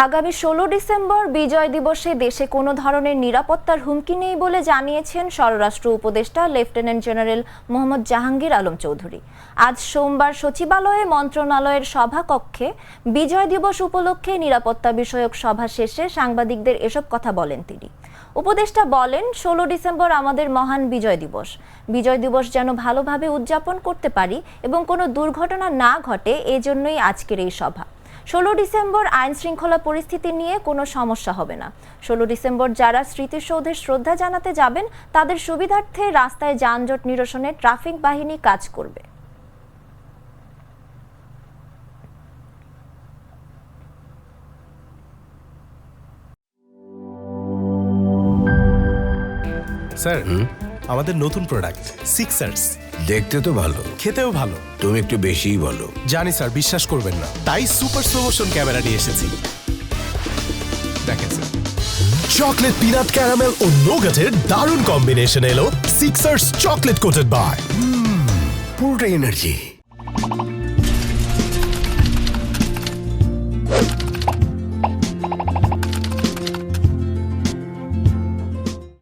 আগামী 16 ডিসেম্বর বিজয় দিবসে দেশে কোনো ধরনের নিরাপত্তার হুমকি নেই বলে জানিয়েছেন স্বরাষ্ট্র উপদেষ্টা লেফটেন্যান্ট জেনারেল মোহাম্মদ জাহাঙ্গীর আলম চৌধুরী। আজ সোমবার সচিবালয়ে মন্ত্রণালয়ের সভাকক্ষে বিজয় দিবস উপলক্ষে নিরাপত্তা বিষয়ক সভা শেষে সাংবাদিকদের এসব কথা বলেন তিনি। উপদেষ্টা বলেন, 16 ডিসেম্বর আমাদের মহান বিজয় দিবস। বিজয় দিবস যেন ভালোভাবে উদযাপন করতে পারি এবং কোনো দুর্ঘটনা না ঘটে, এজন্যই আজকের এই সভা। 16 ডিসেম্বর আইন শৃঙ্খলা পরিস্থিতি নিয়ে কোনো সমস্যা হবে না। 16 ডিসেম্বর যারা স্মৃতিসৌধে শ্রদ্ধা জানাতে যাবেন তাদের সুবিধার্থে রাস্তায় যানজট নিরসনে ট্রাফিক বাহিনী কাজ করবে। স্যার, আমাদের নতুন প্রোডাক্ট সিক্সার্স দেখতে তো ভালো, খেতেও ভালো। তুমি একটু বেশিই বলো। জানি স্যার, বিশ্বাস করবেন না, তাই সুপার স্লো মোশন ক্যামেরা নিয়ে এসেছি। দেখেন স্যার, চকলেট পিনাট ক্যারামেল ও নোগাটের দারুণ কম্বিনেশন এলো সিক্সার্স চকলেট কোটেড বার। পুরোটা এনার্জি।